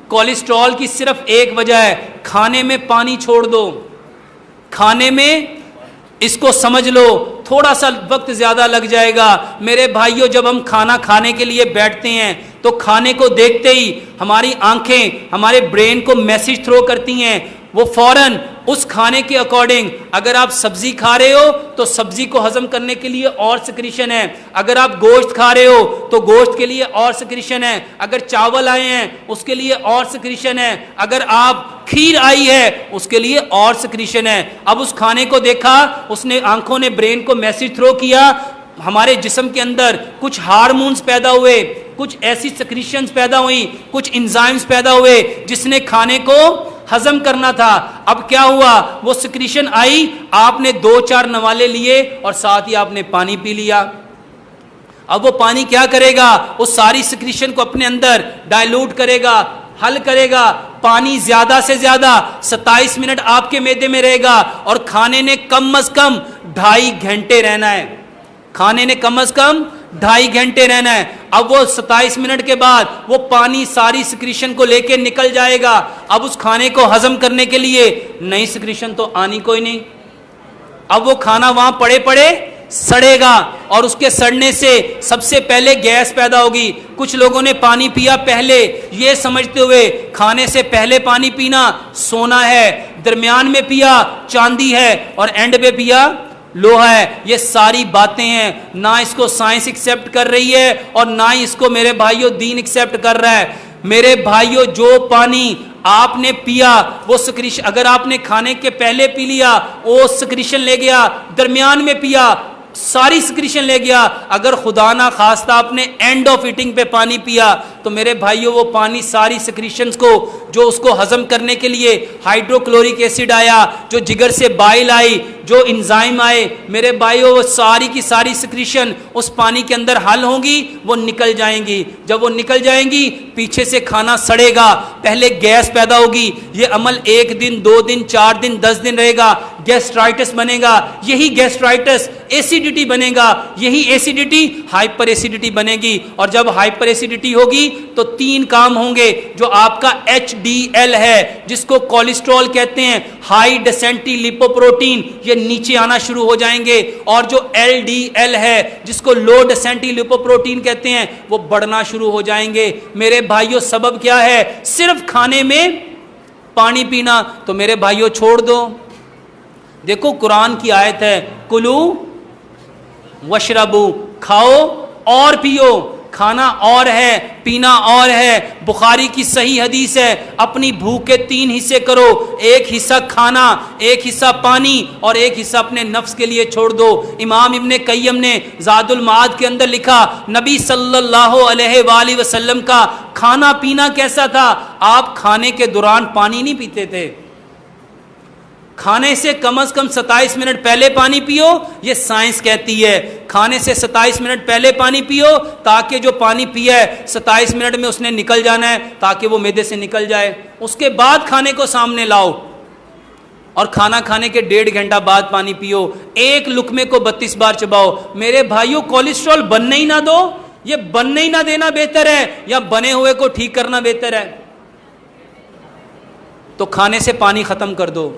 Cholesterol کی صرف ایک وجہ ہے، کھانے میں پانی چھوڑ دو، کھانے میں اس کو سمجھ لو تھوڑا سا وقت زیادہ لگ جائے گا۔ میرے بھائیوں، جب ہم کھانا کھانے کے لیے بیٹھتے ہیں تو کھانے کو دیکھتے ہی ہماری آنکھیں ہمارے برین کو میسج تھرو کرتی ہیں، وہ فوراً اس کھانے کے اکارڈنگ، اگر آپ سبزی کھا رہے ہو تو سبزی کو ہضم کرنے کے لیے اور سکریشن ہے، اگر آپ گوشت کھا رہے ہو تو گوشت کے لیے اور سکریشن ہے، اگر چاول آئے ہیں اس کے لیے اور سکریشن ہے، اگر آپ کھیر آئی ہے اس کے لیے اور سکریشن ہے۔ اب اس کھانے کو دیکھا، اس نے آنکھوں نے برین کو میسج تھرو کیا، ہمارے جسم کے اندر کچھ ہارمونز پیدا ہوئے، کچھ ایسی سکریشنز پیدا ہوئی، کچھ انزائمز پیدا ہوئے جس نے کھانے کو ہضم کرنا تھا۔ اب کیا ہوا، وہ سکریشن آئی، آپ نے 2-4 نوالے لیے اور ساتھ ہی آپ نے پانی پی لیا۔ اب وہ پانی کیا کرے گا، اس ساری سکریشن کو اپنے اندر ڈائلوٹ کرے گا، حل کرے گا۔ پانی زیادہ سے زیادہ 27 منٹ آپ کے معدے میں رہے گا، اور کھانے نے کم از کم 2.5 گھنٹے رہنا ہے، کھانے نے کم از کم 2.5 گھنٹے رہنا ہے۔ اب وہ 27 منٹ کے بعد وہ پانی ساری سکریشن کو لے کے نکل جائے گا۔ اب اس کھانے کو ہضم کرنے کے لیے نئی سکریشن تو آنی کوئی نہیں، اب وہ کھانا وہاں پڑے پڑے سڑے گا، اور اس کے سڑنے سے سب سے پہلے گیس پیدا ہوگی۔ کچھ لوگوں نے پانی پیا پہلے، یہ سمجھتے ہوئے کھانے سے پہلے پانی پینا سونا ہے، درمیان میں پیا چاندی ہے، اور اینڈ پہ پیا لوہا ہے۔ یہ ساری باتیں ہیں، نہ اس کو سائنس ایکسیپٹ کر رہی ہے اور نہ ہی اس کو میرے بھائیوں دین ایکسیپٹ کر رہا ہے۔ میرے بھائیوں، جو پانی آپ نے پیا وہ سکریشن، اگر آپ نے کھانے کے پہلے پی لیا وہ سکریشن لے گیا، درمیان میں پیا ساری سکریشن لے گیا، اگر خدا نہ خواستہ آپ نے اینڈ آف ایٹنگ پہ پانی پیا تو میرے بھائیوں وہ پانی ساری سکریشنز کو، جو اس کو ہضم کرنے کے لیے ہائیڈرو کلورک ایسڈ آیا، جو جگر سے بائل آئی، جو انزائم آئے، میرے بھائیوں وہ ساری کی ساری سکریشن اس پانی کے اندر حل ہوں گی، وہ نکل جائیں گی۔ جب وہ نکل جائیں گی پیچھے سے کھانا سڑے گا، پہلے گیس پیدا ہوگی، یہ عمل 1 دن 2 دن 4 دن 10 دن رہے گا، گیسٹرائٹس بنے گا، یہی گیسٹرائٹس ایسیڈیٹی بنے گا، یہی ایسیڈیٹی ہائپر ایسیڈیٹی بنے گی، اور جب ہائپر ایسیڈیٹی ہوگی تو 3 کام ہوں گے۔ جو آپ کا HDL ہے جس کو کولیسٹرول کہتے ہیں، ہائی ڈینسٹی لیپوپروٹین، یہ نیچے آنا شروع ہو جائیں گے، اور جو LDL ہے جس کو لو ڈینسٹی لیپوپروٹین کہتے ہیں، وہ بڑھنا شروع ہو جائیں گے۔ میرے بھائیوں سبب کیا ہے، صرف کھانے میں پانی پینا، تو میرے بھائیوں چھوڑ دو۔ دیکھو قرآن کی آیت ہے، کلو وشربو، کھاؤ اور پیو، کھانا اور ہے پینا اور ہے۔ بخاری کی صحیح حدیث ہے، اپنی بھوک کے 3 حصے کرو، ایک حصہ کھانا، ایک حصہ پانی، اور ایک حصہ اپنے نفس کے لیے چھوڑ دو۔ امام ابن قیم نے زاد المعاد کے اندر لکھا، نبی صلی اللہ علیہ وآلہ وسلم کا کھانا پینا کیسا تھا، آپ کھانے کے دوران پانی نہیں پیتے تھے، کھانے سے کم از کم 27 منٹ پہلے پانی پیو، یہ سائنس کہتی ہے۔ کھانے سے 27 منٹ پہلے پانی پیو، تاکہ جو پانی پیا ہے 27 منٹ میں اس نے نکل جانا ہے، تاکہ وہ معدے سے نکل جائے، اس کے بعد کھانے کو سامنے لاؤ، اور کھانا کھانے کے 1.5 گھنٹہ بعد پانی پیو، ایک لقمے کو 32 بار چباؤ۔ میرے بھائیوں کولیسٹرول بننے ہی نہ دو، یہ بننے ہی نہ دینا بہتر ہے یا بنے ہوئے کو ٹھیک کرنا بہتر ہے؟ تو کھانے سے پانی ختم کر دو۔